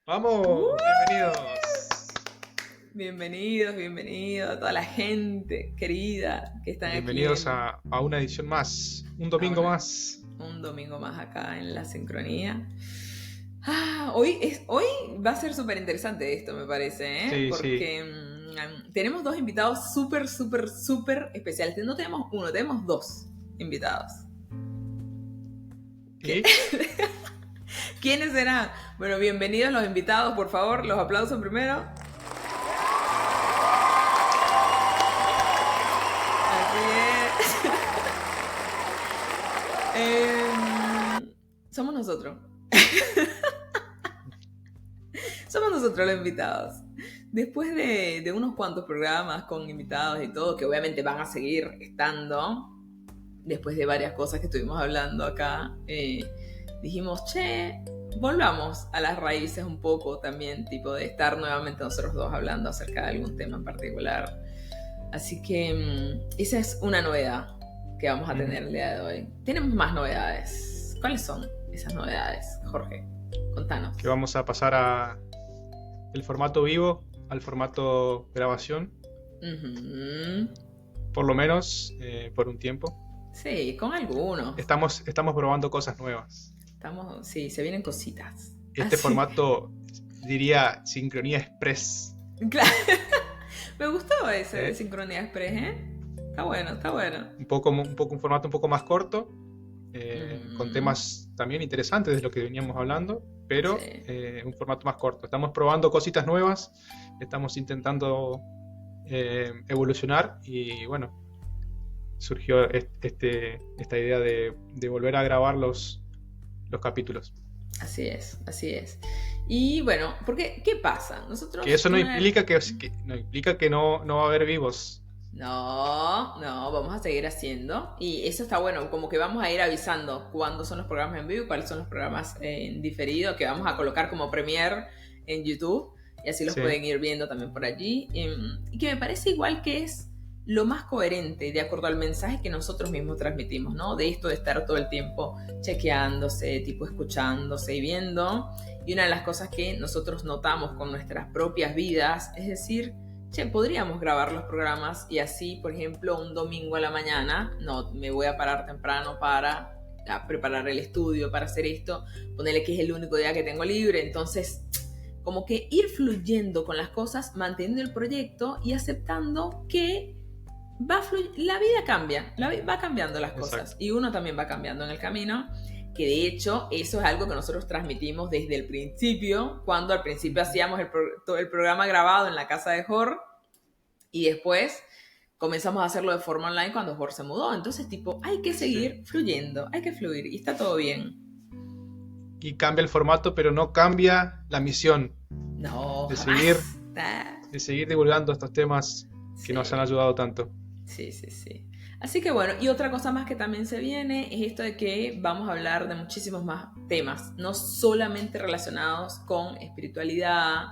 Vamos, ¡Uh! bienvenidos. Bienvenidos a toda la gente querida que están aquí Bienvenidos a una edición más, un domingo más. un domingo más acá en La Sincronía. Hoy va a ser súper interesante esto, me parece, Sí, porque tenemos dos invitados súper especiales. No tenemos uno, tenemos dos invitados. ¿Y? ¿Quiénes serán? Bueno, bienvenidos los invitados, por favor, los aplausos primero. Somos nosotros. Somos nosotros los invitados. Después de unos cuantos programas con invitados y todo, que obviamente van a seguir estando, después de varias cosas que estuvimos hablando acá, dijimos, volvamos a las raíces un poco también, tipo de estar nuevamente nosotros dos hablando acerca de algún tema en particular. Así que esa es una novedad que vamos a tener el día de hoy. Tenemos más novedades. ¿Cuáles son esas novedades, Jorge? Contanos. Que vamos a pasar a el formato vivo al formato grabación. Uh-huh. Por lo menos por un tiempo. Sí, con algunos. Estamos probando cosas nuevas. Sí, se vienen cositas. Este formato diría Sincronía Express. Claro. Me gustó ese de Sincronía Express, Está bueno. Un formato un poco más corto, con temas también interesantes de lo que veníamos hablando, pero sí. Un formato más corto. Estamos probando cositas nuevas, estamos intentando evolucionar y bueno, surgió esta idea de volver a grabar los capítulos. Así es. Y bueno, porque ¿qué pasa? Nosotros que eso no implica que no va a haber vivos. No, vamos a seguir haciendo. Y eso está bueno, como que vamos a ir avisando cuándo son los programas en vivo y cuáles son los programas en diferido, que vamos a colocar como premiere en YouTube. Y así los pueden ir viendo también por allí. Y que me parece igual que es lo más coherente de acuerdo al mensaje que nosotros mismos transmitimos, ¿no? De esto de estar todo el tiempo chequeándose, tipo escuchándose y viendo. Y una de las cosas que nosotros notamos con nuestras propias vidas es decir, podríamos grabar los programas y así, por ejemplo, un domingo a la mañana, no, me voy a parar temprano para preparar el estudio, para hacer esto, ponerle que es el único día que tengo libre, entonces como que ir fluyendo con las cosas, manteniendo el proyecto y aceptando que la vida cambia, va cambiando las cosas. Exacto. Y uno también va cambiando en el camino, que de hecho eso es algo que nosotros transmitimos desde el principio, cuando al principio hacíamos el programa grabado en la casa de Jorge y después comenzamos a hacerlo de forma online cuando Jorge se mudó. Entonces tipo, hay que seguir fluyendo, hay que fluir y está todo bien. Y cambia el formato, pero no cambia la misión. No, de seguir divulgando estos temas que nos han ayudado tanto. Sí. Así que bueno, y otra cosa más que también se viene es esto de que vamos a hablar de muchísimos más temas, no solamente relacionados con espiritualidad,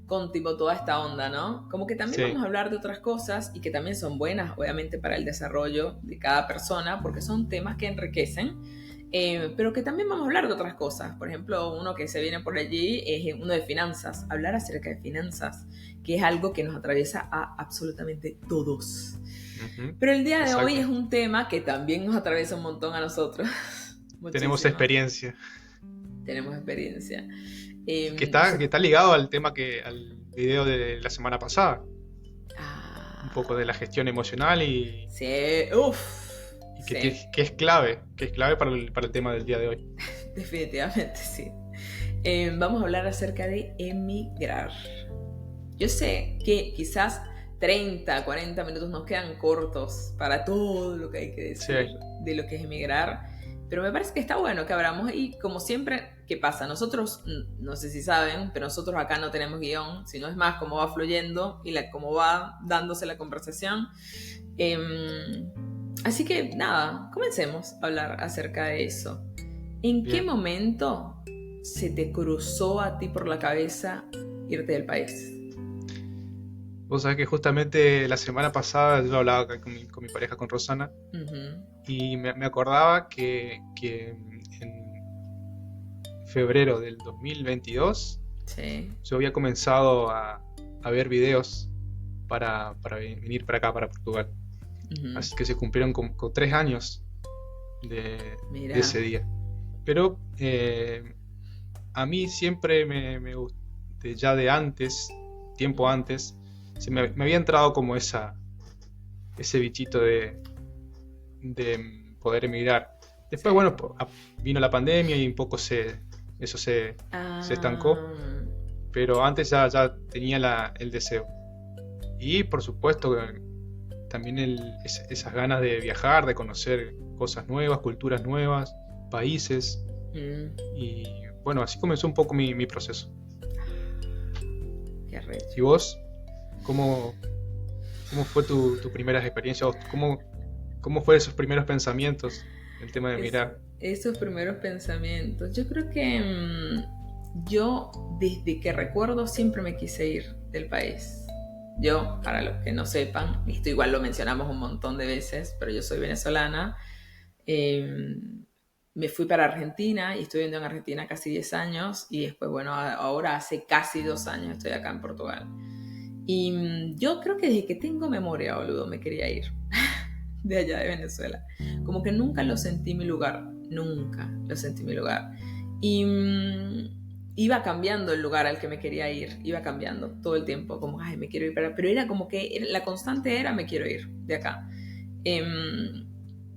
con tipo toda esta onda, ¿no? Como que también vamos a hablar de otras cosas y que también son buenas, obviamente, para el desarrollo de cada persona, porque son temas que enriquecen, pero que también vamos a hablar de otras cosas. Por ejemplo, uno que se viene por allí es uno de finanzas, hablar acerca de finanzas, que es algo que nos atraviesa a absolutamente todos. Uh-huh. Pero el día de hoy es un tema que también nos atraviesa un montón a nosotros. Tenemos experiencia. Que está ligado al tema al video de la semana pasada. Un poco de la gestión emocional y... Sí, y que es clave para el tema del día de hoy. Definitivamente, sí. Vamos a hablar acerca de emigrar. Yo sé que quizás 30, 40 minutos nos quedan cortos para todo lo que hay que decir de lo que es emigrar, pero me parece que está bueno que abramos y como siempre, ¿qué pasa? Nosotros, no sé si saben, pero nosotros acá no tenemos guión, sino es más cómo va fluyendo y cómo va dándose la conversación. Así que nada, comencemos a hablar acerca de eso. ¿En qué momento se te cruzó a ti por la cabeza irte del país? Vos sabés que justamente la semana pasada yo hablaba acá con mi pareja, con Rosana, y me acordaba que en febrero del 2022 Sí. Yo había comenzado a ver videos para venir para acá, para Portugal. Ujú. Así que se cumplieron con 3 años de Mira. ese día. Pero a mí siempre me gustó, ya de antes, tiempo antes, me había entrado como ese bichito de poder emigrar. Después, Sí. bueno, vino la pandemia y un poco eso se estancó, Ah, pero antes ya tenía el deseo. Y por supuesto, también esas ganas de viajar, de conocer cosas nuevas, culturas nuevas, países. mm, Y bueno, así comenzó un poco mi proceso. qué ¿Y arrecho. vos? ¿Cómo, cómo fue tu primera experiencia? ¿Cómo fue esos primeros pensamientos? El tema de Es- emigrar. Esos primeros pensamientos. Yo creo que yo desde que recuerdo siempre me quise ir del país. Yo, para los que no sepan, esto igual lo mencionamos un montón de veces, pero yo soy venezolana. eh, Me fui para Argentina y estoy viviendo en Argentina casi 10 años y después, bueno, ahora hace casi 2 años estoy acá en Portugal. Y yo creo que desde que tengo memoria, boludo, me quería ir de allá de Venezuela. Como que nunca lo sentí mi lugar, nunca lo sentí mi lugar. Y iba cambiando el lugar al que me quería ir, iba cambiando todo el tiempo, como, ay, me quiero ir para... Pero era como que la constante era, me quiero ir de acá.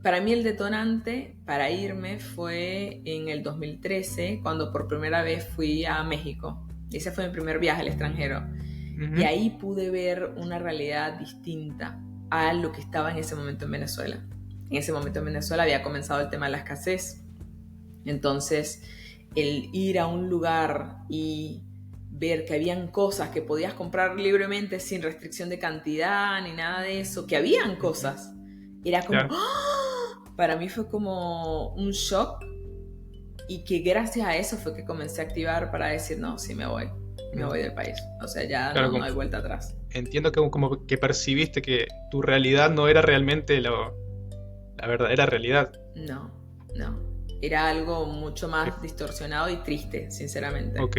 Para mí el detonante para irme fue en el 2013, cuando por primera vez fui a México. Ese fue mi primer viaje al extranjero. Y Ujú. ahí pude ver una realidad distinta a lo que estaba en ese momento en Venezuela. En ese momento en Venezuela había comenzado el tema de la escasez. Entonces, el ir a un lugar y ver que habían cosas que podías comprar libremente sin restricción de cantidad ni nada de eso, que habían Ujú. cosas, era como, Claro, ¡oh! Para mí fue como un shock y que gracias a eso fue que comencé a activar para decir, no, sí me mm, voy del país. O sea, ya claro, no hay vuelta atrás. entiendo que como que percibiste que tu realidad no era realmente la verdadera realidad. No, no. Era algo mucho Que- más distorsionado y triste, sinceramente. Ok,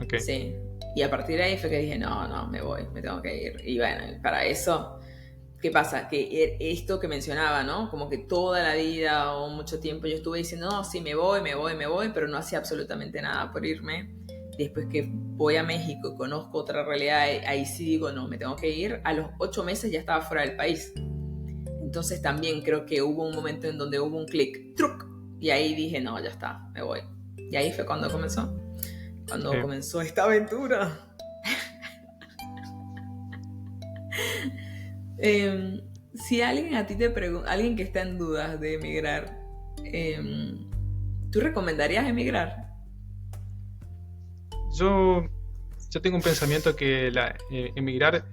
ok. Sí. Y a partir de ahí fue que dije, no, no, me voy, me tengo que ir. Y bueno, para eso, ¿qué pasa? Que esto que mencionaba, ¿no? Como que toda la vida o mucho tiempo yo estuve diciendo, no, sí, me voy, pero no hacía absolutamente nada por irme. Después que voy a México y conozco otra realidad, ahí sí digo, no, me tengo que ir. A los 8 meses ya estaba fuera del país. Entonces también creo que hubo un momento en donde hubo un clic, truc, y ahí dije, no, ya está, me voy. Y ahí fue cuando Sí. comenzó esta aventura. Si alguien a ti te pregunta, alguien que está en dudas de emigrar, eh, ¿tú recomendarías emigrar? Yo, yo tengo un pensamiento que emigrar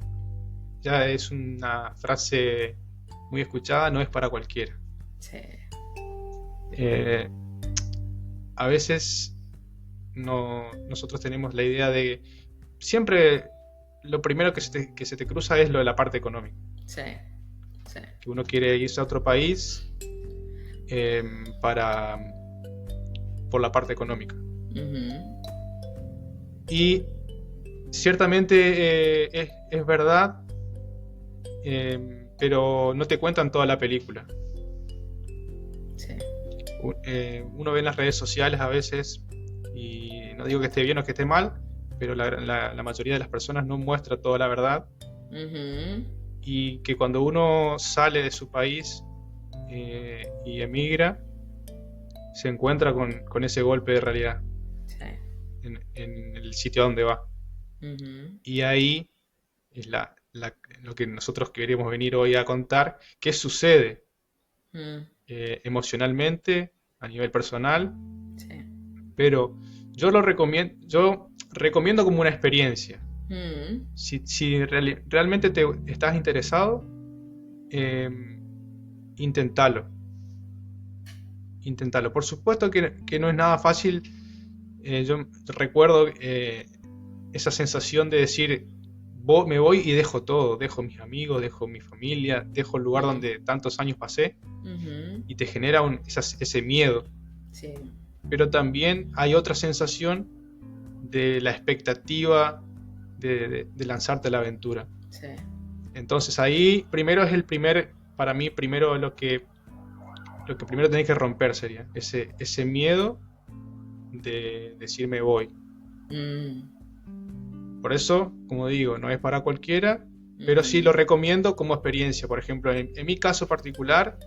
ya es una frase muy escuchada, no es para cualquiera. Sí. Eh, a veces nosotros tenemos la idea de siempre lo primero que se te cruza es lo de la parte económica, Sí, sí. que uno quiere irse a otro país eh, para por la parte económica. Ujú. Y ciertamente es verdad, pero no te cuentan toda la película. Sí. Uno ve en las redes sociales a veces, y no digo que esté bien o que esté mal, pero la mayoría de las personas no muestra toda la verdad, Ujú. y que cuando uno sale de su país y emigra, se encuentra con ese golpe de realidad Sí. en el sitio a donde va. Ujú. Y ahí es lo que nosotros queremos venir hoy a contar, qué sucede Mm. emocionalmente, a nivel personal, Sí. pero yo recomiendo como una experiencia. Mm. Si realmente te estás interesado, eh, inténtalo, inténtalo. Por supuesto que no es nada fácil. Yo recuerdo esa sensación de decir, me voy y dejo todo, dejo mis amigos, dejo mi familia, dejo el lugar Mm. donde tantos años pasé, Ujú. y te genera ese miedo. Sí. Pero también hay otra sensación de la expectativa de lanzarte a la aventura. Sí. Entonces ahí primero para mí primero lo que primero tenés que romper sería ese miedo de decir me voy. Por eso, como digo, no es para cualquiera, pero sí lo recomiendo como experiencia. Por ejemplo, en mi caso particular,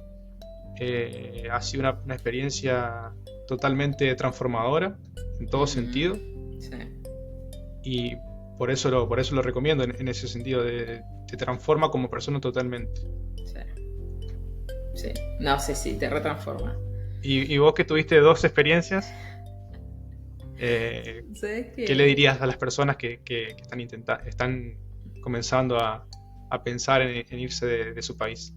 ha sido una experiencia totalmente transformadora en todo sentido. Sí. Y por eso lo recomiendo en ese sentido, te transforma como persona totalmente. Sí. No sé, sí, te retransforma. ¿Y vos que tuviste 2 experiencias? ¿Sabes qué? ¿Qué le dirías a las personas que están comenzando a pensar en irse de su país?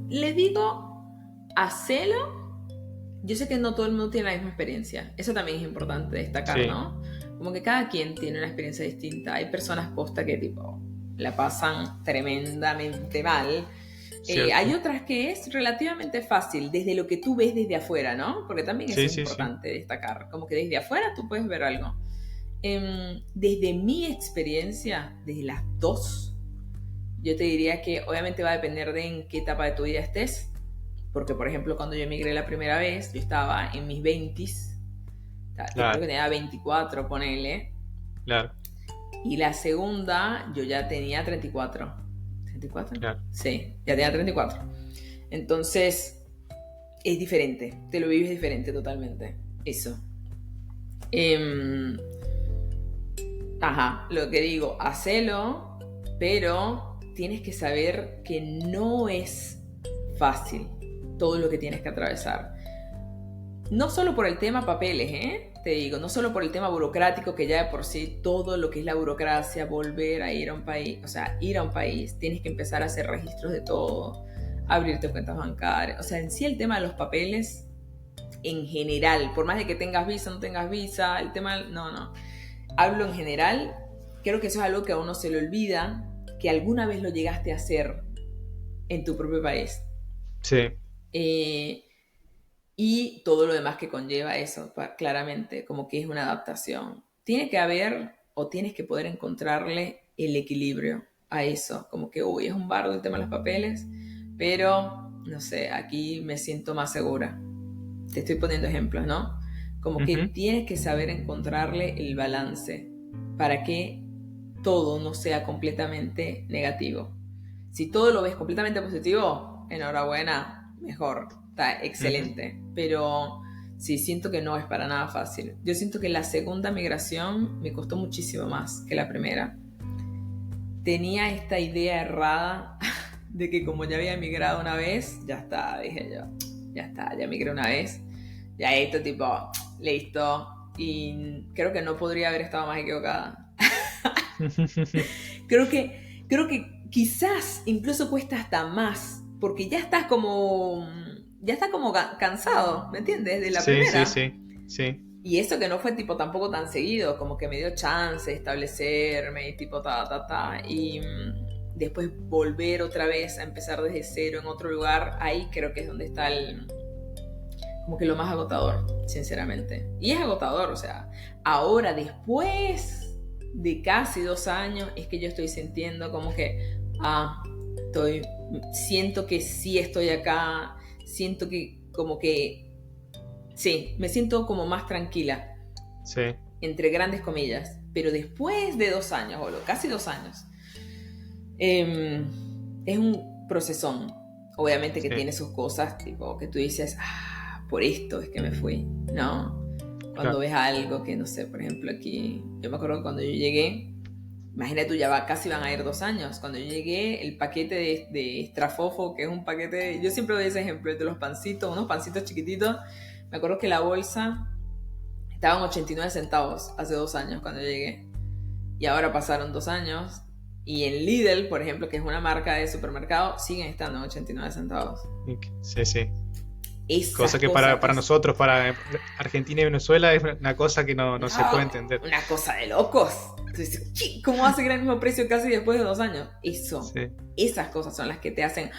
Les digo, hacelo. Yo sé que no todo el mundo tiene la misma experiencia. Eso también es importante destacar, Sí. ¿no? Como que cada quien tiene una experiencia distinta. Hay personas posta que tipo la pasan tremendamente mal. Hay otras que es relativamente fácil desde lo que tú ves desde afuera, ¿no? Porque también eso es importante destacar. Como que desde afuera tú puedes ver algo. Desde mi experiencia, desde las 2, yo te diría que obviamente va a depender de en qué etapa de tu vida estés. Porque, por ejemplo, cuando yo emigré la primera vez, yo estaba en mis 20s. Claro. Creo que tenía 24, ponele. Claro. Y la segunda, yo ya tenía 34. ¿34? Claro. Sí, ya tenía 34. Entonces, es diferente. Te lo vives diferente totalmente. Eso. Lo que digo, hacelo, pero tienes que saber que no es fácil todo lo que tienes que atravesar. No solo por el tema papeles, te digo, no solo por el tema burocrático, que ya de por sí todo lo que es la burocracia, volver a ir a un país, o sea, ir a un país, tienes que empezar a hacer registros de todo, abrirte cuentas bancarias, o sea, en sí el tema de los papeles, en general, por más de que tengas visa, no tengas visa, el tema, no, hablo en general, creo que eso es algo que a uno se le olvida, que alguna vez lo llegaste a hacer en tu propio país. Sí. Y todo lo demás que conlleva eso, claramente, como que es una adaptación. Tiene que haber, o tienes que poder encontrarle el equilibrio a eso, como que, es un bardo el tema de los papeles, pero, no sé, aquí me siento más segura. Te estoy poniendo ejemplos, ¿no? Como que tienes que saber encontrarle el balance para que todo no sea completamente negativo. Si todo lo ves completamente positivo, enhorabuena, mejor. Está excelente, pero sí, siento que no es para nada fácil. Yo siento que la segunda migración me costó muchísimo más que la primera. Tenía esta idea errada de que como ya había emigrado una vez, ya está, dije yo, ya migré una vez, ya esto tipo, listo, y creo que no podría haber estado más equivocada. creo que quizás incluso cuesta hasta más, porque ya estás como cansado, ¿me entiendes? De la primera. Sí. Y eso que no fue tipo tampoco tan seguido, como que me dio chance de establecerme y tipo y después volver otra vez a empezar desde cero en otro lugar, ahí creo que es donde está como que lo más agotador, sinceramente. Y es agotador, o sea, ahora después de casi 2 años es que yo estoy sintiendo como que, siento que sí estoy acá, siento que como que sí, me siento como más tranquila. Sí. Entre grandes comillas. Pero después de 2 años, boludo, casi 2 años, es un procesón. Obviamente que tiene sus cosas, tipo, que tú dices, por esto es que me fui, ¿no? Cuando ves algo que, no sé, por ejemplo, aquí, yo me acuerdo que cuando yo llegué, imagínate tú, casi van a ir 2 años. Cuando yo llegué, el paquete de Estrafofo, que es un paquete, yo siempre doy ese ejemplo, de los pancitos, unos pancitos chiquititos. Me acuerdo que la bolsa estaba en 89 centavos hace 2 años cuando llegué. Y ahora pasaron 2 años. Y en Lidl, por ejemplo, que es una marca de supermercado, siguen estando en 89 centavos. Sí. Cosa que para nosotros, para Argentina y Venezuela, es una cosa que no se puede entender. Una cosa de locos. Entonces, ¿cómo va a seguir el mismo precio casi después de 2 años? Esas cosas son las que te hacen,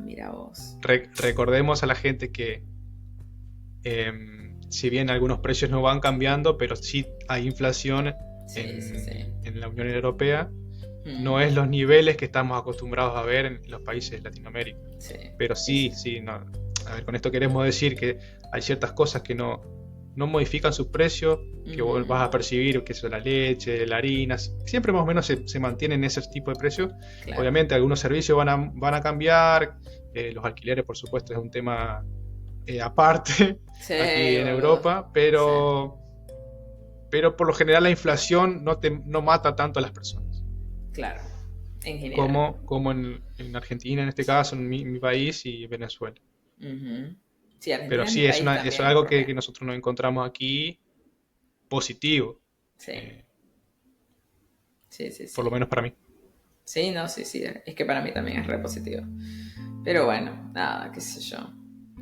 mira vos. Recordemos a la gente que Si bien algunos precios no van cambiando, pero sí hay inflación Sí, sí, sí. en la Unión Europea. No Mm, es los niveles que estamos acostumbrados a ver en los países de Latinoamérica. sí. Pero sí, sí, no. A ver, con esto queremos decir que hay ciertas cosas que no modifican sus precios, que vos vas a percibir, que es la leche, la harina, siempre más o menos se mantienen ese tipo de precios. Claro. Obviamente algunos servicios van a cambiar, los alquileres por supuesto es un tema aparte Sí, aquí en boludo. Europa, pero por lo general la inflación no mata tanto a las personas. Claro, en general. Como en Argentina, en este caso, en mi país y Venezuela. Ujú. Sí, Pero Argentina es mi sí, país eso es también, algo por que ejemplo. nosotros nos encontramos aquí positivo, Sí, eh, sí, sí, por lo sí. menos para mí. Sí, no, sí, sí. Es que para mí también es re positivo. Pero bueno, nada, qué sé yo.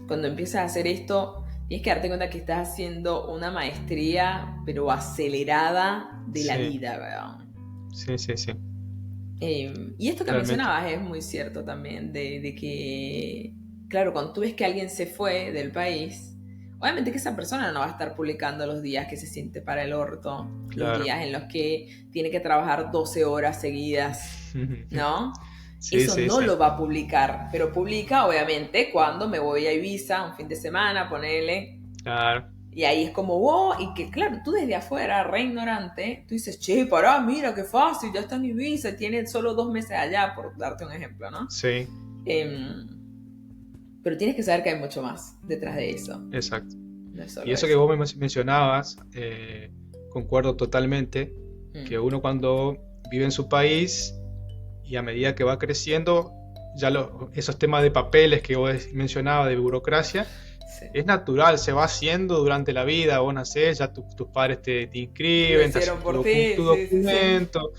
Cuando empiezas a hacer esto, tienes que darte cuenta que estás haciendo una maestría, pero acelerada de la Sí, vida, ¿verdad? sí, sí, sí, Y esto que realmente. mencionabas es muy cierto también, de que, claro, cuando tú ves que alguien se fue del país, obviamente que esa persona no va a estar publicando los días que se siente para el orto, los Claro. días en los que tiene que trabajar 12 horas seguidas, ¿no? Sí, Eso sí, no sí. lo va a publicar, pero publica obviamente cuando me voy a Ibiza un fin de semana, ponele, Claro, y ahí es como, wow, y que claro, tú desde afuera, re ignorante, tú dices, che, pará, mira, qué fácil, ya está en Ibiza, y tiene solo 2 meses allá, por darte un ejemplo, ¿no? sí, Em, pero tienes que saber que hay mucho más detrás de eso, exacto. no es Y solo eso que eso. vos me mencionabas, concuerdo totalmente, que Mm, uno cuando vive en su país y a medida que va creciendo, ya esos temas de papeles que vos mencionabas, de burocracia, sí. es natural, se va haciendo durante la vida, vos nacés, ya tus padres te Lo inscriben, te hicieron hacen por ti, tu sí, sí, sí. documento,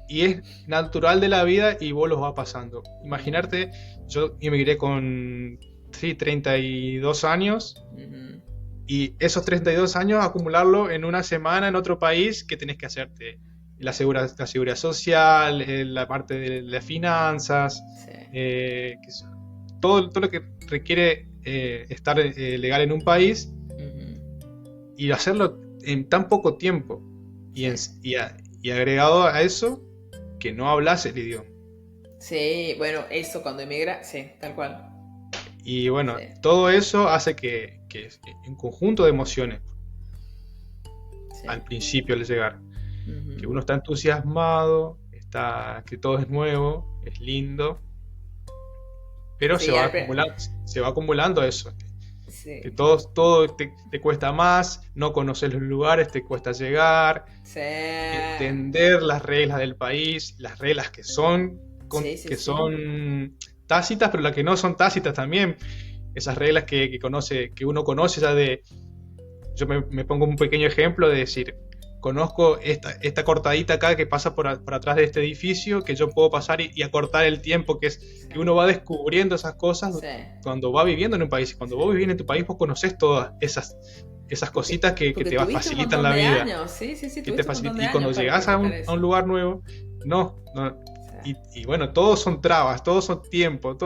y es natural de la vida y vos los vas pasando. Mm, Imaginarte, yo emigré con sí, 32 años ujú. y esos 32 años acumularlo en una semana en otro país, ¿qué tenés que hacerte? La seguridad social, la parte de las finanzas, Sí. todo lo que requiere estar legal en un país Ujú. y hacerlo en tan poco tiempo. Y, Sí. en- y, a- y agregado a eso, que no hablas el idioma. Sí, bueno, eso cuando emigra, sí, tal cual. Y bueno, Sí, todo eso hace que es un conjunto de emociones sí. al principio al llegar. Que Ujú. uno está entusiasmado, que todo es nuevo, es lindo, pero Sí, se va acumulando eso. Que sí, todo te cuesta más, no conocer los lugares, te cuesta llegar, sí, entender las reglas del país, las reglas sí, sí, que sí. son tácitas, pero las que no son tácitas también. Esas reglas que uno conoce ya de. Yo me pongo un pequeño ejemplo de decir, conozco esta cortadita acá que pasa por atrás de este edificio, que yo puedo pasar y acortar el tiempo, Sí, que uno va descubriendo esas cosas sí. cuando va viviendo en un país. Cuando vos vivís en tu país, vos conocés todas esas Porque, cositas que porque te tuviste un facilitan montón la de vida, años, sí, sí, sí, que te tuviste un montón facilitan. de Y cuando años para llegás a procesar a un eso. lugar nuevo, no. Sí, Y bueno, todos son trabas, todos son tiempo,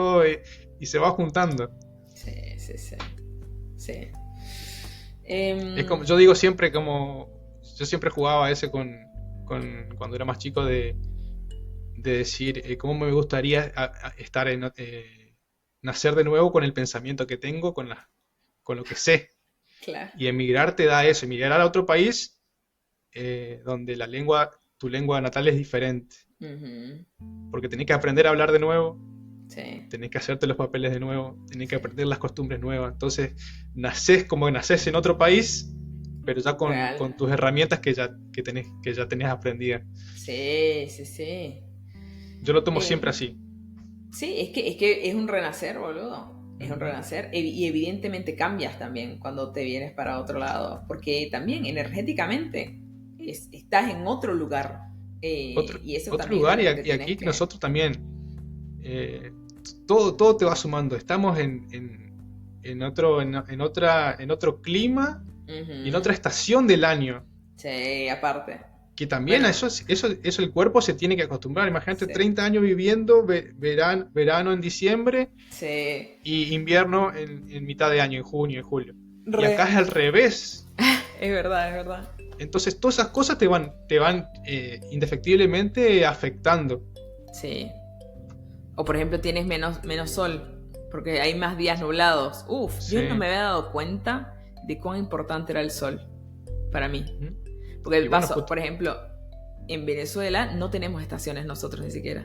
y se va juntando. sí, sí, sí. Sí. Es como, Em, yo digo siempre yo siempre jugaba ese cuando era más chico de decir cómo me gustaría estar nacer de nuevo con el pensamiento que tengo, con lo que sé. claro. Y emigrar te da eso, emigrar a otro país donde tu lengua natal es diferente, Ujú. porque tenés que aprender a hablar de nuevo, Sí, tenés que hacerte los papeles de nuevo, tenés que sí. aprender las costumbres nuevas. Entonces, nacés como que nacés en otro país, pero ya con Real. tus herramientas que ya tenés aprendidas. Sí, sí, sí. Yo lo tomo siempre Em, así. sí, es que es un renacer, boludo. Es un Ujú. renacer. Y evidentemente cambias también cuando te vienes para otro lado. Porque también energéticamente estás en otro lugar. Y eso Otro también es lugar algo que y tenés aquí que que. nosotros también, eh, todo te va sumando. Estamos en otro clima y en otra Ujú. estación del año. Sí, aparte. Que también a Bueno, eso el cuerpo se tiene que acostumbrar. Imagínate sí. 30 años viviendo verano en diciembre Sí. y invierno en mitad de año, en junio, en julio. Y acá es al revés. Es verdad, es verdad. Entonces todas esas cosas te van indefectiblemente afectando. Sí. O por ejemplo tienes menos sol, porque hay más días nublados. Uf, Sí. yo no me había dado cuenta de cuán importante era el sol para mí. ¿Mm? Porque Y bueno, por ejemplo, en Venezuela no tenemos estaciones nosotros ni siquiera.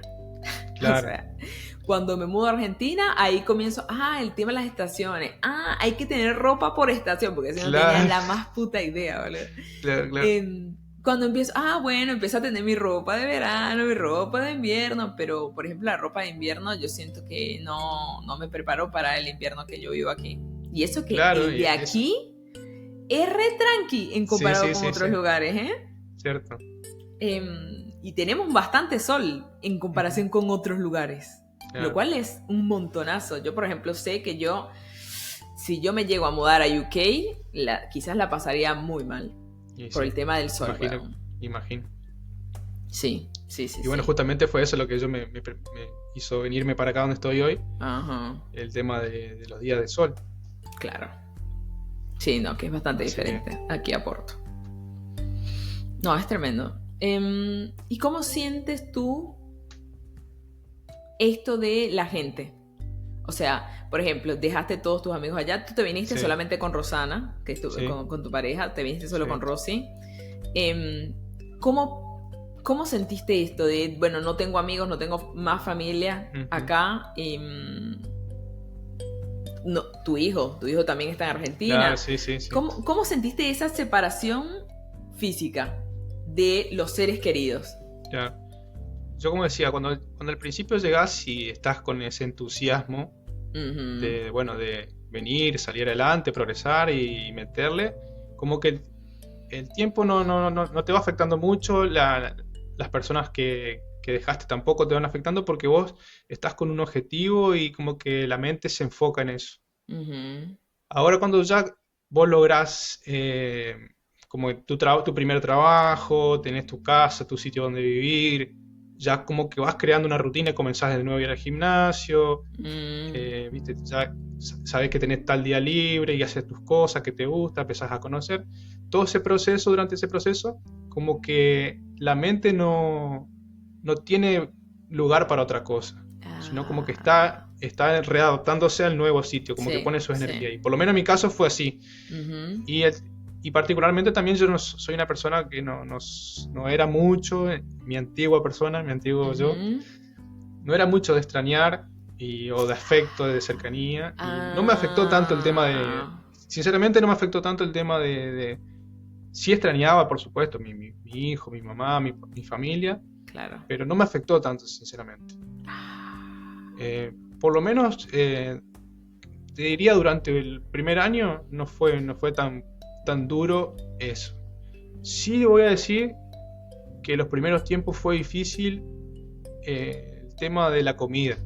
claro. O sea, cuando me mudo a Argentina, ahí comienzo, el tema de las estaciones. Hay que tener ropa por estación, porque si no Claro. tenía la más puta idea, ¿vale? Claro. Cuando empiezo, bueno, empiezo a tener mi ropa de verano, mi ropa de invierno, pero por ejemplo la ropa de invierno yo siento que no me preparo para el invierno que yo vivo aquí. Y eso que Claro, el de aquí es re tranqui en comparado Sí, con sí, otros sí. lugares, Cierto. y tenemos bastante sol en comparación con otros lugares, Claro. lo cual es un montonazo. Yo por ejemplo sé que si yo me llego a mudar a UK, quizás la pasaría muy mal. Y Por sí, el tema del sol. imagino. Sí. Y bueno, justamente fue eso lo que me hizo venirme para acá donde estoy hoy. Ajá. El tema de los días de sol. Claro. Sí, no, que es bastante Así diferente aquí a Porto. No, es tremendo. ¿Y cómo sientes tú esto de la gente? O sea, por ejemplo, dejaste todos tus amigos allá, tú te viniste Sí. solamente con Rosana, que estuvo Sí. con tu pareja, te viniste solo Sí. con Rosy. ¿Cómo sentiste esto de, bueno, no tengo amigos, no tengo más familia Ujú. acá? No, tu hijo también está en Argentina. Claro, sí. ¿Cómo sentiste esa separación física de los seres queridos? Claro. Yo como decía, cuando al principio llegás y estás con ese entusiasmo Ujú. de venir, salir adelante, progresar y meterle, como que el tiempo no te va afectando mucho, las personas que dejaste tampoco te van afectando porque vos estás con un objetivo y como que la mente se enfoca en eso. Ujú. Ahora cuando ya vos lográs como tu primer trabajo, tenés tu casa, tu sitio donde vivir, ya como que vas creando una rutina y comenzás de nuevo a ir al gimnasio, ¿viste? Ya sabés que tenés tal día libre y haces tus cosas que te gusta, empezás a conocer. Todo ese proceso, durante ese proceso, como que la mente no tiene lugar para otra cosa, sino como que está readaptándose al nuevo sitio, como que pone su energía. Y por lo menos en mi caso fue así. Ujú. Y particularmente también yo no soy una persona que no era mucho, mi antigua persona, mi antiguo yo, no era mucho de extrañar o de afecto, de cercanía. Y no me afectó tanto el tema sinceramente no me afectó tanto el tema de sí extrañaba, por supuesto, mi hijo, mi mamá, mi familia. Claro. Pero no me afectó tanto, sinceramente. Por lo menos, te diría, durante el primer año no fue tan duro eso. Sí voy a decir que los primeros tiempos fue difícil el tema de la comida.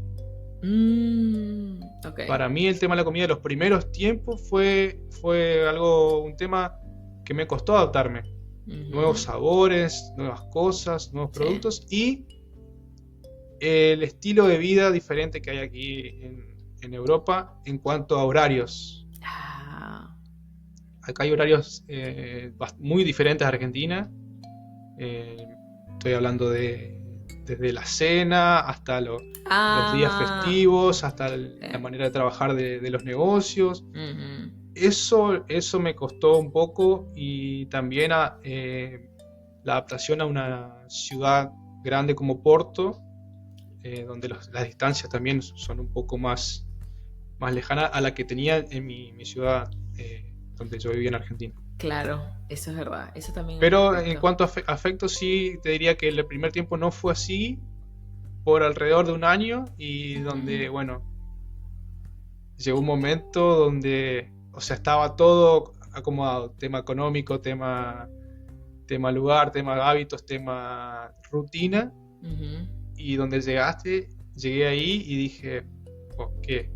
Okay. Para mí el tema de la comida, los primeros tiempos fue un tema que me costó adaptarme. Nuevos sabores, nuevas cosas, nuevos productos y el estilo de vida diferente que hay aquí en Europa en cuanto a horarios. Acá hay horarios muy diferentes a Argentina. Estoy hablando desde la cena hasta los días festivos, hasta la manera de trabajar de los negocios. Eso me costó un poco y también la adaptación a una ciudad grande como Porto, donde las distancias también son un poco más lejanas a la que tenía en mi ciudad donde yo vivía en Argentina. Claro, eso es verdad, eso también. Pero en cuanto a afecto, sí te diría que el primer tiempo no fue así por alrededor de un año y donde, bueno, llegó un momento donde, o sea, estaba todo acomodado, tema económico, tema lugar, tema hábitos, tema rutina, y donde llegué ahí y dije, ¿qué?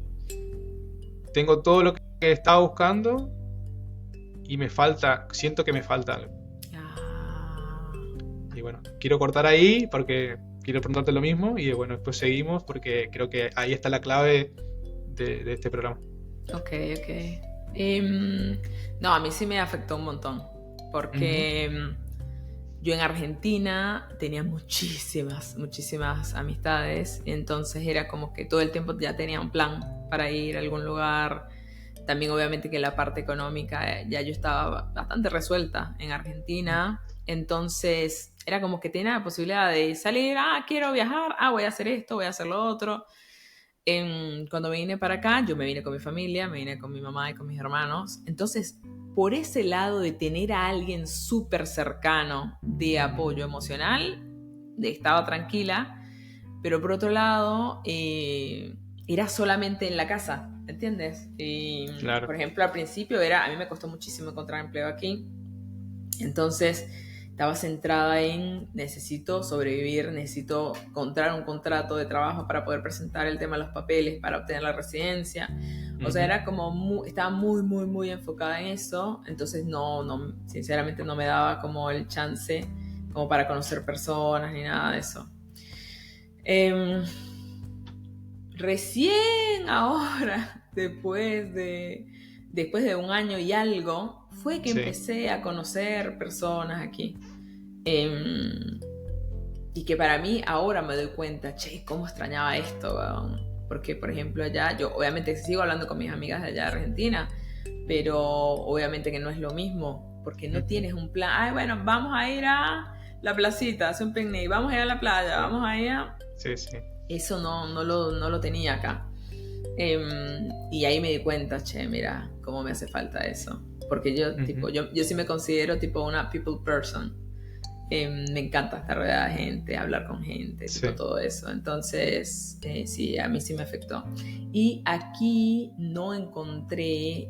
Tengo todo lo que estaba buscando y siento que me falta algo. Y bueno, quiero cortar ahí porque quiero preguntarte lo mismo y bueno, después seguimos porque creo que ahí está la clave de este programa. Ok. Em, no, a mí sí me afectó un montón, Ujú. porque yo en Argentina tenía muchísimas amistades, entonces era como que todo el tiempo ya tenía un plan para ir a algún lugar. También obviamente que la parte económica ya yo estaba bastante resuelta en Argentina, entonces era como que tenía la posibilidad de salir, quiero viajar, voy a hacer esto, voy a hacer lo otro. Cuando me vine para acá, yo me vine con mi familia, me vine con mi mamá y con mis hermanos. Entonces, por ese lado de tener a alguien súper cercano de apoyo emocional, estaba tranquila, pero por otro lado, era solamente en la casa, ¿entiendes? Y, Claro. por ejemplo, al principio a mí me costó muchísimo encontrar empleo aquí, entonces estaba centrada en necesito sobrevivir, necesito encontrar un contrato de trabajo para poder presentar el tema de los papeles, para obtener la residencia. O sea, Ujú. era como estaba muy enfocada en eso, entonces sinceramente no me daba como el chance como para conocer personas ni nada de eso. Eh, Recién ahora, después de un año y algo, fue que Sí, empecé a conocer personas aquí. Eh, y que para mí ahora me doy cuenta, che, cómo extrañaba esto, weón. Porque, por ejemplo, allá, yo obviamente sigo hablando con mis amigas de allá de Argentina, pero obviamente que no es lo mismo, porque no ujú. tienes un plan, bueno, vamos a ir a la placita, hacer un picnic, vamos a ir a la playa, Sí, vamos a ir a... sí, sí. Eso no lo tenía acá. Y ahí me di cuenta, che, mira, cómo me hace falta eso. Porque Ujú. yo sí me considero tipo una people person. Me encanta estar rodeada de gente, hablar con gente, Sí, tipo todo eso. Entonces, sí, a mí sí me afectó. Y aquí no encontré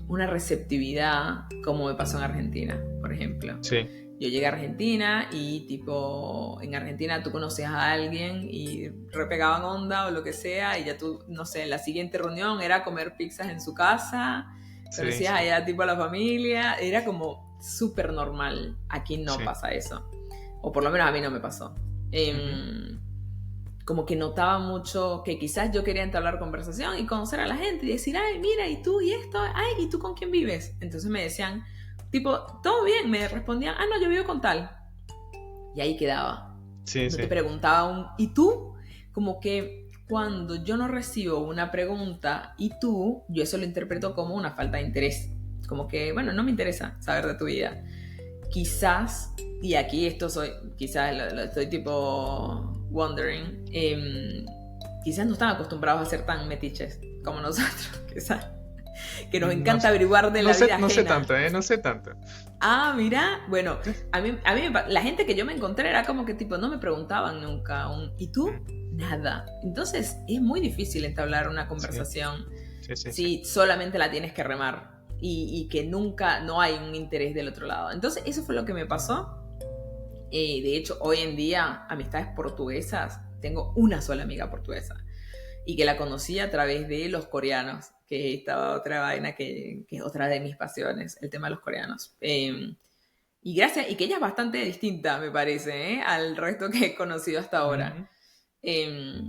una receptividad como me pasó en Argentina, por ejemplo. sí, Yo llegué a Argentina y tipo, en Argentina tú conocías a alguien y repegaban onda o lo que sea y ya tú, no sé, la siguiente reunión era comer pizzas en su casa, sí, conocías sí, allá tipo a la familia, era como súper normal. Aquí no sí. pasa eso, o por lo menos a mí no me pasó. Ujú. Como que notaba mucho que quizás yo quería entablar conversación y conocer a la gente y decir, ay, mira, ¿y tú y esto? Ay, ¿y tú con quién vives? Entonces me decían, tipo, todo bien, me respondían, no, yo vivo con tal. Y ahí quedaba. Sí, No te sí, preguntaba ¿y tú? Como que cuando yo no recibo una pregunta, ¿y tú? Yo eso lo interpreto como una falta de interés. Como que, bueno, no me interesa saber de tu vida. Quizás, y aquí quizás lo estoy tipo wondering, quizás no están acostumbrados a ser tan metiches como nosotros, quizás, que nos no, encanta averiguar de la vida no sé ajena. tanto, ¿eh? No sé tanto. Mira, bueno, la gente que yo me encontré era como que tipo, no me preguntaban nunca ¿y tú? Mm. Nada. Entonces es muy difícil entablar una Sí, conversación sí, sí, sí. si solamente la tienes que remar y que nunca, no hay un interés del otro lado. Entonces eso fue lo que me pasó. De hecho, hoy en día, amistades portuguesas, tengo una sola amiga portuguesa y que la conocí a través de los coreanos, que estaba otra vaina que es otra de mis pasiones, el tema de los coreanos. Y que ella es bastante distinta, me parece, al resto que he conocido hasta ahora. Ujú. Eh,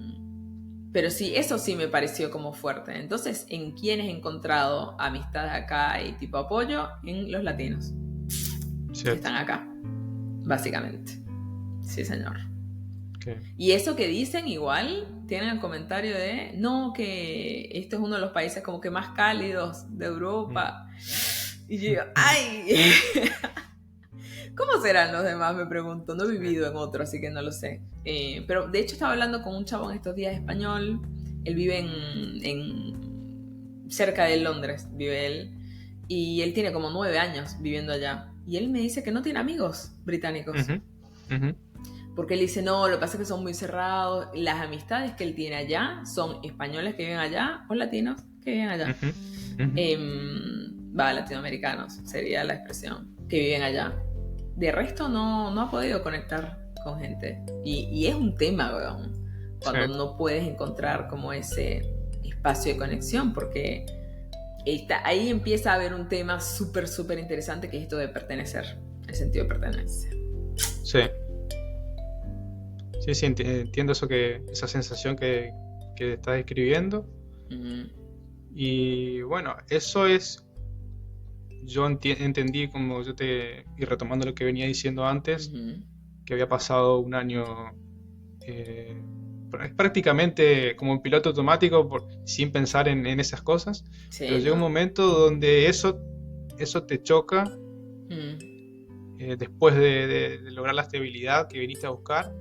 pero sí, eso sí me pareció como fuerte. Entonces, ¿en quiénes he encontrado amistad acá y tipo apoyo? En los latinos, que Cierto. están acá, básicamente. Sí, señor. Que, Y eso que dicen igual, tienen el comentario de, no, que este es uno de los países como que más cálidos de mm. Europa. Y yo digo, ¡ay! ¿Cómo serán los demás? Me pregunto. No he Sí. vivido en otro, así que no lo sé. Pero de hecho estaba hablando con un chavo en estos días español. Él vive cerca de Londres, vive él. Y él tiene como 9 años viviendo allá. Y él me dice que no tiene amigos británicos. Ujú, ujú, Porque él dice, no, lo que pasa es que son muy cerrados. Las amistades que él tiene allá son españoles que viven allá o latinos que viven allá. ujú, ujú. Latinoamericanos sería la expresión, que viven allá. De resto no ha podido conectar con gente. Y es un tema, weón, Sí, cuando no puedes encontrar como ese espacio de conexión, porque ahí empieza a haber un tema súper interesante que es esto de pertenecer, el sentido de pertenencia. sí. Sí, entiendo eso esa sensación que estás describiendo. Mm. Y bueno, eso es, yo entendí como y retomando lo que venía diciendo antes, Ujú. que había pasado un año eh, prácticamente como un piloto automático sin pensar en esas cosas, pero Sí, llega un ¿no? momento donde eso te choca Mm, después de lograr la estabilidad que viniste a buscar,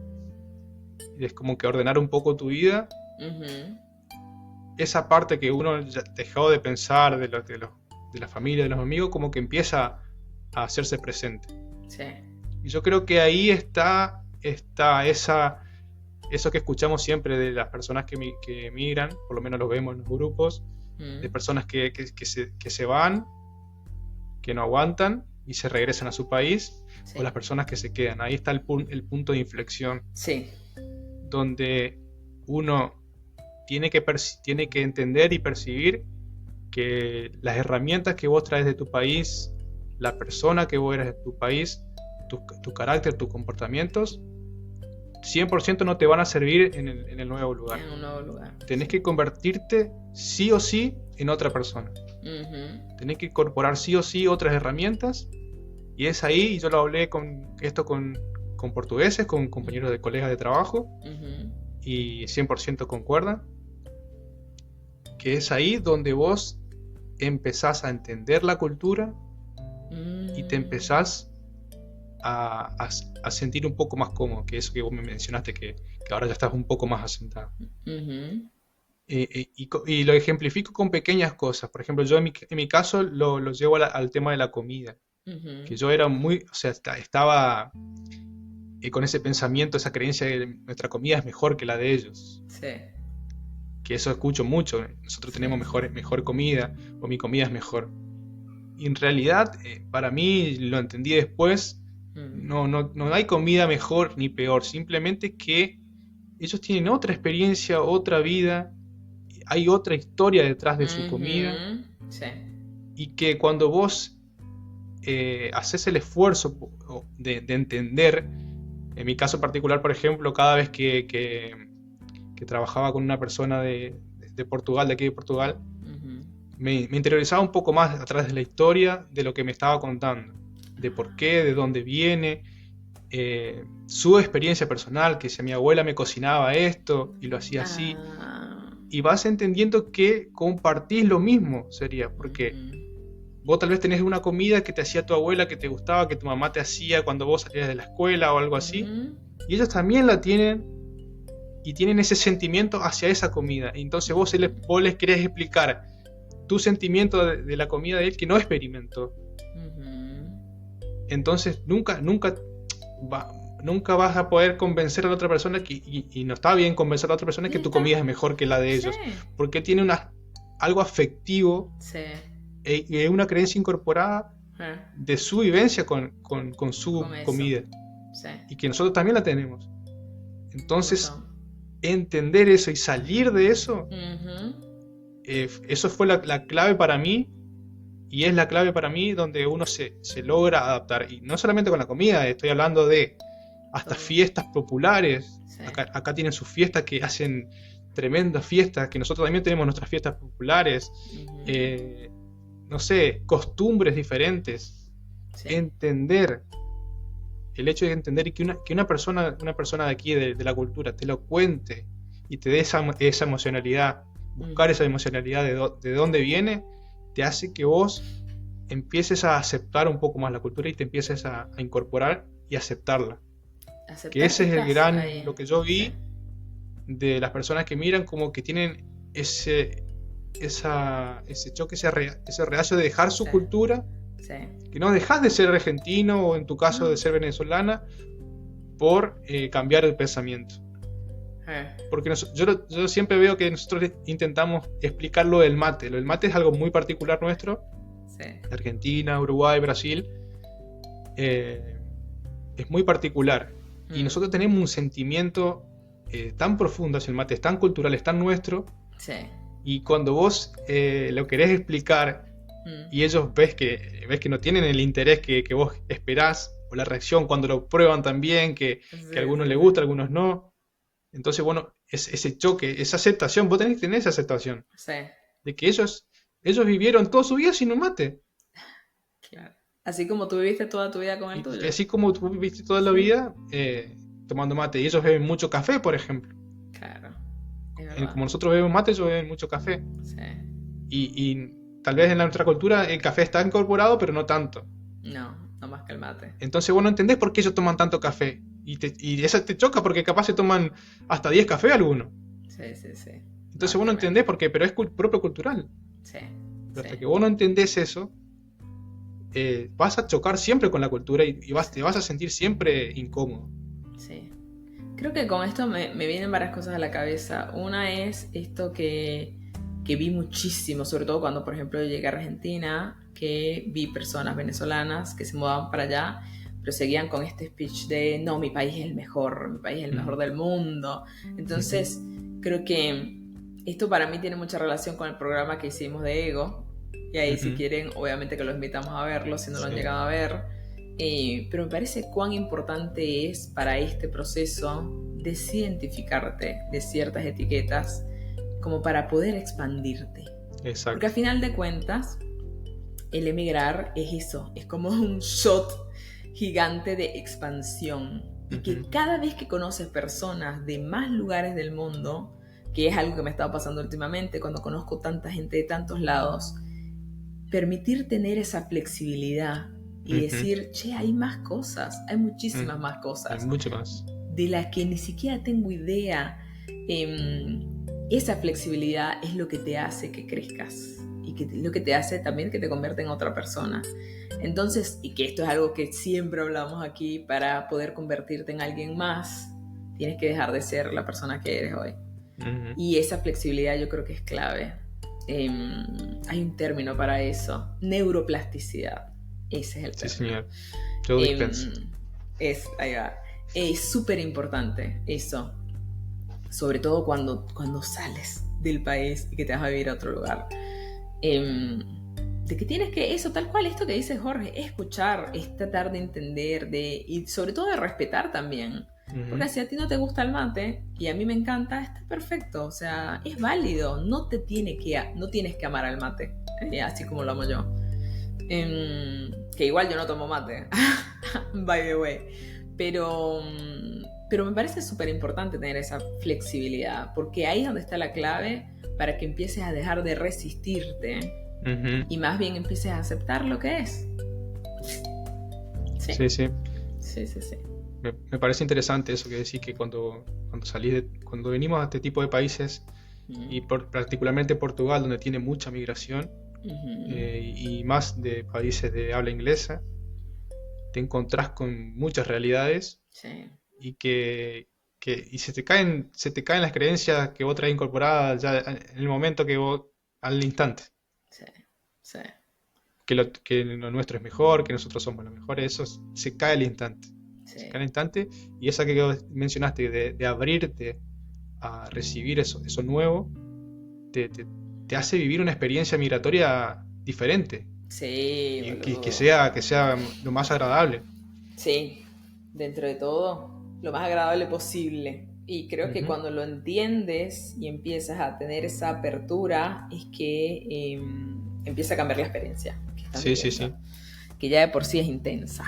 y es como que ordenar un poco tu vida, ujú. esa parte que uno ya dejó de pensar de la familia, de los amigos, como que empieza a hacerse presente. Sí. Y yo creo que ahí está eso que escuchamos siempre de las personas que emigran, por lo menos lo vemos en los grupos, de Mm, personas que se van, que no aguantan y se regresan a su país, o las sí. personas que se quedan. Ahí está el punto de inflexión, Sí. donde uno tiene que entender y percibir que las herramientas que vos traes de tu país, la persona que vos eres de tu país, tu carácter, tus comportamientos, 100% no te van a servir en el nuevo lugar. En un nuevo lugar. Tenés Sí. que convertirte sí o sí en otra persona. Ujú, Tenés que incorporar sí o sí otras herramientas. Y es ahí, y yo lo hablé con portugueses, con compañeros de colegas de trabajo, ujú. y 100% concuerdan, que es ahí donde vos empezás a entender la cultura y te Mm, empezás a sentir un poco más cómodo, que eso que vos me mencionaste, que ahora ya estás un poco más asentado. ujú, Y lo ejemplifico con pequeñas cosas. Por ejemplo, yo en mi caso lo llevo al tema de la comida, que ujú. yo era muy, o sea, estaba con ese pensamiento, esa creencia de que nuestra comida es mejor que la de ellos. Sí. Que eso escucho mucho. Nosotros tenemos mejor comida o mi comida es mejor. Y en realidad, para mí, lo entendí después, Mm, no hay comida mejor ni peor. Simplemente que ellos tienen otra experiencia, otra vida, hay otra historia detrás de su comida ujú. Sí. y que cuando vos haces el esfuerzo de entender, en mi caso particular, por ejemplo, cada vez que trabajaba con una persona de Portugal, de aquí de Portugal, Ujú. me interiorizaba un poco más a través de la historia de lo que me estaba contando, de por qué, de dónde viene, su experiencia personal, que si a mi abuela me cocinaba esto y lo hacía así, Ah, y vas entendiendo que compartís lo mismo, sería, porque ujú, vos tal vez tenés una comida que te hacía tu abuela, que te gustaba, que tu mamá te hacía cuando vos salías de la escuela o algo así, ujú, y ellos también la tienen y tienen ese sentimiento hacia esa comida. Entonces ujú, vos les querés explicar tu sentimiento de la comida de él que no experimentó. ujú. Entonces va- nunca vas a poder convencer a la otra persona y no está bien convencer a la otra persona Y que tu está. comida es mejor que la de Sí. ellos, porque tiene algo afectivo Sí. y una creencia incorporada Eh, de su vivencia con con su eso. comida Sí. y que nosotros también la tenemos. Un Entonces, montón. entender eso y salir de eso, Ujú. eso fue la clave para mí y es la clave para mí donde uno se logra adaptar. Y no solamente con la comida, estoy hablando de hasta Todo. fiestas populares. Sí. Acá tienen sus fiestas que hacen tremendas fiestas, que nosotros también tenemos nuestras fiestas populares. Ujú. eh, no sé, costumbres diferentes. Sí. Entender, el hecho de entender y que una persona de aquí, de la cultura, te lo cuente y te dé esa emocionalidad, buscar esa Ujú. emocionalidad de dónde viene, te hace que vos empieces a aceptar un poco más la cultura y te empieces a incorporar y aceptarla. Que Aceptar que ese es estás lo ahí. que yo Sí. vi de las personas que miran como que tienen ese choque, ese reacio de dejar su Sí. cultura, Sí. que no dejas de ser argentino o en tu caso de No. ser venezolana por cambiar el pensamiento. Eh, Porque yo siempre veo que nosotros intentamos explicar lo del mate. Lo del mate es algo muy particular nuestro, Sí. Argentina, Uruguay, Brasil. eh, es muy particular. Y Mm. nosotros tenemos un sentimiento tan profundo hacia el mate, es tan cultural, es tan nuestro. Sí. Y cuando vos lo querés explicar Mm. y ellos ves que no tienen el interés que vos esperás, o la reacción cuando lo prueban también, Sí, que a algunos sí, les sí. gusta, a algunos no. Entonces, bueno, ese choque, esa aceptación, vos tenés que tener esa aceptación Sí. de que ellos Ellos vivieron toda su vida sin un mate. Claro. Así como tú viviste toda tu vida con el Y tuyo. así como tú viviste toda la Sí. vida tomando mate. Y ellos beben mucho café, por ejemplo. Claro, es verdad. Como nosotros bebemos mate, ellos beben mucho café. Sí. Y tal vez en nuestra cultura el café está incorporado, pero no tanto. No, no más que el mate. Entonces vos no entendés por qué ellos toman tanto café. Y eso te choca porque capaz se toman hasta 10 cafés algunos. Sí, sí, sí. No, Entonces es vos no tremendo. entendés por qué, pero es propio cultural. Sí, Pero hasta sí, que vos no entendés eso, vas a chocar siempre con la cultura te sí, vas a sentir siempre incómodo. sí. Creo que con esto me vienen varias cosas a la cabeza. Una es esto que vi muchísimo, sobre todo cuando, por ejemplo, llegué a Argentina, que vi personas venezolanas que se mudaban para allá, pero seguían con este speech de, no, mi país es el mejor, mi país es el mejor Ujú, del mundo. ujú, Entonces, creo que esto para mí tiene mucha relación con el programa que hicimos de Ego. Y ahí, si ujú. quieren, obviamente que los invitamos a verlo, si no lo han Sí, llegado a ver. Pero me parece cuán importante es para este proceso desidentificarte de ciertas etiquetas como para poder expandirte. Porque al exacto. final de cuentas, el emigrar es eso, es como un shot gigante de expansión. Y que Ujú, cada vez que conoces personas de más lugares del mundo, que es algo que me estaba pasando últimamente cuando conozco tanta gente de tantos lados, permitir tener esa flexibilidad y ujú, decir, che, hay más cosas, hay muchísimas ujú. más Hay cosas mucho más. de las que ni siquiera tengo idea. Esa flexibilidad es lo que te hace que crezcas y lo que te hace también que te convierta en otra persona. Entonces, y que esto es algo que siempre hablamos aquí, para poder convertirte en alguien más, tienes que dejar de ser la persona que eres hoy. Ujú. Y esa flexibilidad yo creo que es clave. Hay un término para eso, neuroplasticidad. Ese es el Sí, término. señor. Joe Dispenza. Em, ahí va. Es súper importante eso, sobre todo cuando sales del país y que te vas a vivir a otro lugar. Em, de que tienes que, eso tal cual, esto que dice Jorge, escuchar, es tratar de entender, y sobre todo de respetar también. Ujú, Porque si a ti no te gusta el mate y a mí me encanta, está perfecto, o sea, es válido, no tienes que amar al mate, así como lo amo yo. Que igual yo no tomo mate, by the way, pero, pero me parece súper importante tener esa flexibilidad, porque ahí es donde está la clave para que empieces a dejar de resistirte ujú. y más bien empieces a aceptar lo que es. Sí, Sí, sí. sí, sí, sí. Me parece interesante eso que decís que cuando venimos a este tipo de países y particularmente Portugal, donde tiene mucha migración y más de países de habla inglesa, te encontrás con muchas realidades Sí, y y se te caen las creencias que vos traes incorporadas ya en el momento al instante. sí, sí, Que lo nuestro es mejor, que nosotros somos los mejores, se cae al instante. Se cae sí. al instante y esa que vos mencionaste de abrirte a recibir eso nuevo, te, te- te hace vivir una experiencia migratoria diferente Sí, y que boludo. sea lo más agradable. Sí, dentro de todo, lo más agradable posible. Y creo que Ujú. cuando lo entiendes y empiezas a tener esa apertura, es que empieza a cambiar la experiencia que estás Sí, sí, viviendo, sí. que ya de por sí es intensa.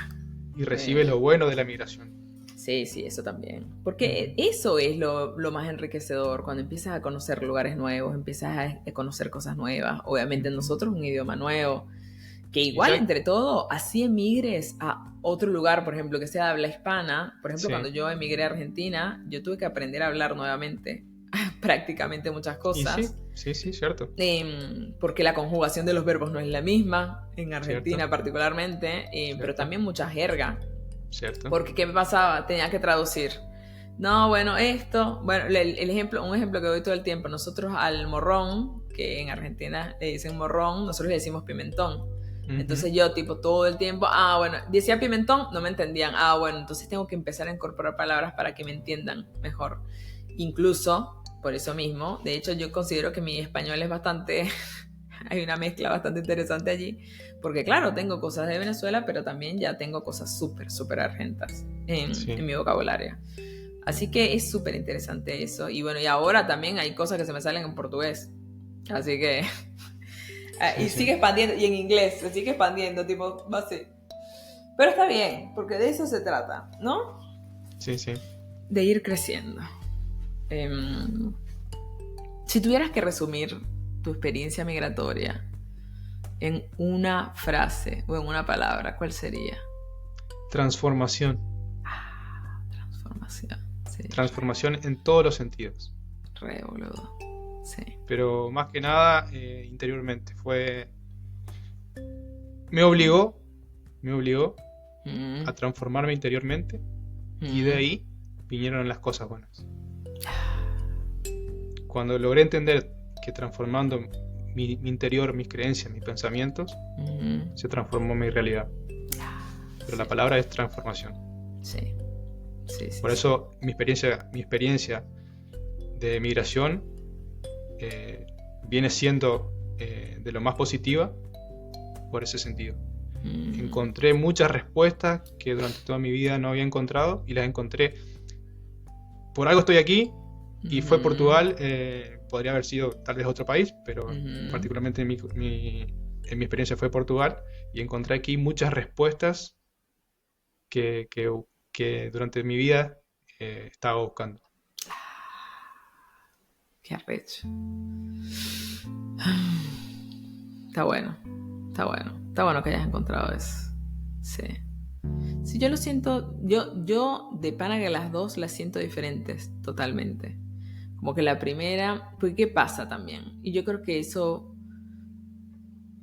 Y recibe Eh, lo bueno de la migración. sí, sí, eso también. Ujú. Porque eso es lo más enriquecedor, cuando empiezas a conocer lugares nuevos, empiezas a conocer cosas nuevas. Obviamente Ujú. nosotros un idioma nuevo, que Y igual ya, entre todo, así emigres a otro lugar, por ejemplo, que sea de habla hispana. Por ejemplo, sí. cuando yo emigré a Argentina, yo tuve que aprender a hablar nuevamente prácticamente muchas Y sí, cosas, sí, sí, cierto. porque la conjugación de los verbos no es la misma, en Cierto, Argentina particularmente, pero cierto, también mucha jerga, cierto. porque ¿qué me pasaba? Tenía que traducir. No, bueno, esto, bueno, un ejemplo que doy todo el tiempo, nosotros al morrón, que en Argentina le dicen morrón, nosotros le decimos pimentón. Ujú. Entonces yo tipo todo el tiempo, bueno, decía pimentón, no me entendían. Bueno, entonces tengo que empezar a incorporar palabras para que me entiendan mejor. Incluso, por eso mismo, de hecho yo considero que mi español es bastante, hay una mezcla bastante interesante allí, porque claro, tengo cosas de Venezuela, pero también ya tengo cosas súper, súper argentas en Sí. mi vocabulario. Así que es súper interesante eso. Y bueno, y ahora también hay cosas que se me salen en portugués. Así que Y Sí, sí, sigue expandiendo, y en inglés se sigue expandiendo, tipo, va así. Pero está bien, porque de eso se trata, ¿no? sí, sí. De ir creciendo. Em, si tuvieras que resumir tu experiencia migratoria en una frase o en una palabra, ¿cuál sería? Transformación. Transformación. Sí, Transformación en todos los sentidos. re boludo. Sí. Pero más que nada, interiormente. Me obligó, me obligó Mm, a transformarme interiormente y de mm, ahí vinieron las cosas buenas. Cuando logré entender que transformando mi interior, mis creencias, mis pensamientos, mm. se transformó mi realidad. Pero la Sí, palabra es transformación. sí, sí, sí, Por sí. eso mi experiencia de migración viene siendo de lo más positiva por ese sentido. Mm, Encontré muchas respuestas que durante toda mi vida no había encontrado y las encontré. Por algo estoy aquí y fue mm, Portugal. Podría haber sido tal vez otro país, pero mm. particularmente en mi experiencia fue Portugal y encontré aquí muchas respuestas que, que- que durante mi vida estaba buscando. Qué arrecho. Está bueno, está bueno. Está bueno que hayas encontrado eso. Sí. Sí, yo lo siento, yo de pana que las dos las siento diferentes totalmente. Como que la primera, porque ¿qué pasa también? Y yo creo que eso,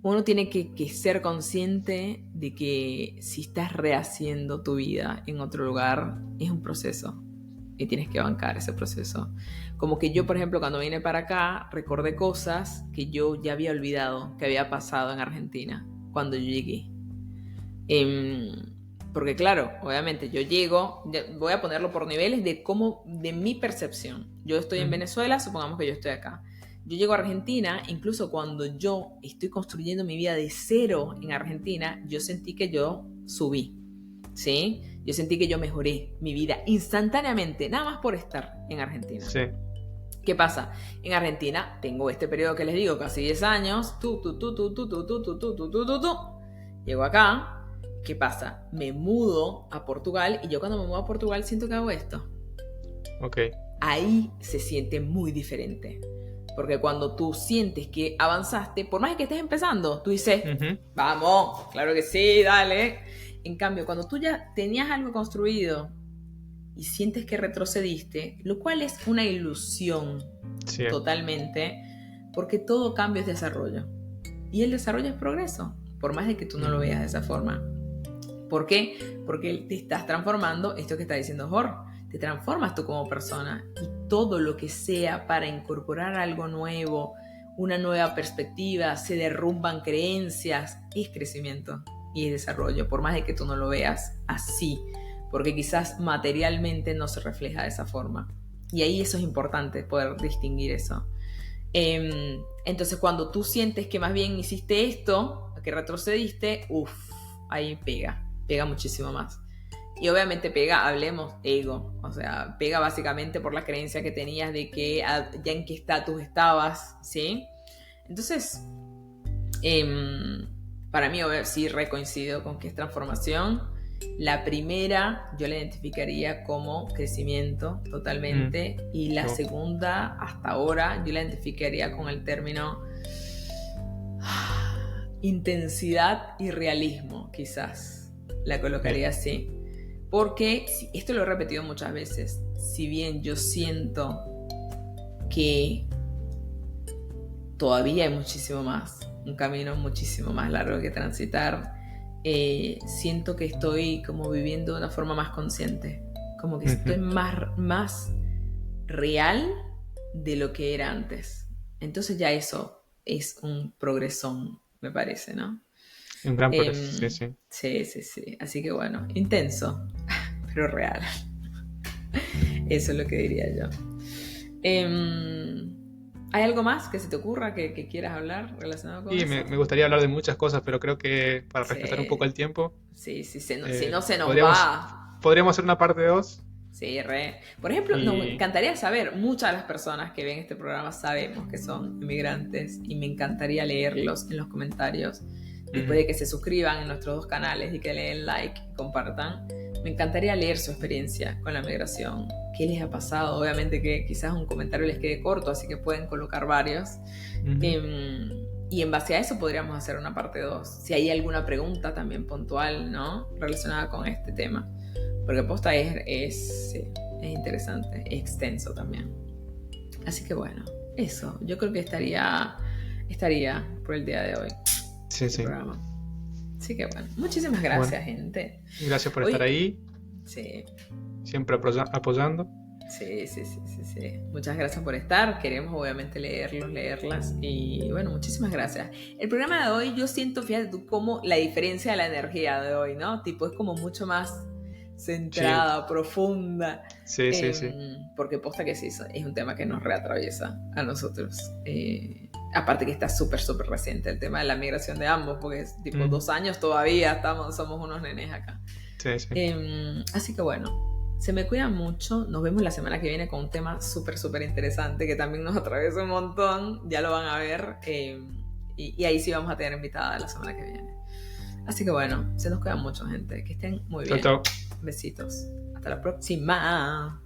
uno tiene que ser consciente de que si estás rehaciendo tu vida en otro lugar, es un proceso. Y tienes que bancar ese proceso. Como que yo, por ejemplo, cuando vine para acá, recordé cosas que yo ya había olvidado que había pasado en Argentina cuando yo llegué. Em, porque claro, obviamente yo llego, voy a ponerlo por niveles de cómo, de mi percepción. Yo estoy en Ujú. Venezuela, supongamos que yo estoy acá. Yo llego a Argentina, incluso cuando yo estoy construyendo mi vida de cero en Argentina, yo sentí que yo subí, ¿sí? Yo sentí que yo mejoré mi vida instantáneamente, nada más por estar en Argentina. Sí, ¿Qué pasa? En Argentina tengo este periodo que les digo, casi 10 años, llego acá. ¿Qué pasa? Me mudo a Portugal y yo cuando me mudo a Portugal siento que hago esto. ok. Ahí se siente muy diferente. Porque cuando tú sientes que avanzaste, por más que estés empezando, tú dices, Ujú. vamos, claro que sí, dale. En cambio, cuando tú ya tenías algo construido y sientes que retrocediste, lo cual es una ilusión Sí, totalmente, porque todo cambio es desarrollo. Y el desarrollo es progreso, por más de que tú no lo ujú. veas de esa forma. ¿Por qué? Porque te estás transformando, esto que está diciendo Jorge, te transformas tú como persona y todo lo que sea para incorporar algo nuevo, una nueva perspectiva, se derrumban creencias, es crecimiento y es desarrollo, por más de que tú no lo veas así, porque quizás materialmente no se refleja de esa forma. Y ahí eso es importante, poder distinguir eso. Entonces cuando tú sientes que más bien hiciste esto, que retrocediste, uff, ahí pega muchísimo más. Y obviamente pega, hablemos, ego. O sea, pega básicamente por la creencia que tenías de que ya en qué estatus estabas, ¿sí? Entonces, para mí, sí recoincido con que es transformación. La primera yo la identificaría como crecimiento Mm, totalmente. Y la me gusta. segunda, hasta ahora, yo la identificaría con el término intensidad y realismo, quizás. La Bien. colocaría así. Porque, esto lo he repetido muchas veces, si bien yo siento que todavía hay muchísimo más, un camino muchísimo más largo que transitar, siento que estoy como viviendo de una forma más consciente, como que estoy Ujú. más real de lo que era antes. Entonces ya eso es un progresón, me parece, ¿no? Un gran progreso, sí, Eh, sí. sí, sí, sí. Así que bueno, intenso, pero real. Eso es lo que diría yo. ¿Hay algo más que se te ocurra que quieras hablar relacionado con Y eso? me gustaría hablar de muchas cosas, pero creo que para respetar un poco Sí, el tiempo, sí, sí, si no se nos podríamos, va. podríamos hacer una parte 2 Sí, re. Por ejemplo, nos Y, encantaría saber, muchas de las personas que ven este programa sabemos que son inmigrantes y me encantaría leerlos en los comentarios. Después ujú, de que se suscriban en nuestros 2 canales y que le den like y compartan, me encantaría leer su experiencia con la migración. ¿Qué les ha pasado? Obviamente que quizás un comentario les quede corto, así que pueden colocar varios. ujú. Y en base a eso podríamos hacer una parte 2. Si hay alguna pregunta también puntual, ¿no? Relacionada con este tema. Porque posta sí, es interesante, es extenso también. Así que bueno, eso. Yo creo que estaría por el día de hoy Sí, el sí. programa. Así que bueno, muchísimas Bueno, gracias, gente. gracias por estar Hoy, ahí, sí, siempre apoyando. sí. Muchas gracias por estar. Queremos obviamente leerlos, leerlas. Y bueno, muchísimas gracias. El programa de hoy, yo siento, fíjate tú, como la diferencia de la energía de hoy, ¿no? Tipo, es como mucho más Sí, centrada, profunda. sí. Porque posta que sí, es un tema que nos reatraviesa a nosotros. Aparte que está súper reciente el tema de la migración de ambos, porque es tipo Ujú, 2 años todavía, somos unos nenes acá. sí, sí. Así que bueno, se me cuidan mucho. Nos vemos la semana que viene con un tema súper interesante que también nos atraviesa un montón. Ya lo van a ver. Y ahí sí vamos a tener invitada la semana que viene. Así que bueno, se nos cuidan mucho, gente. Que estén muy Chao, bien. chao. Besitos. Hasta la próxima.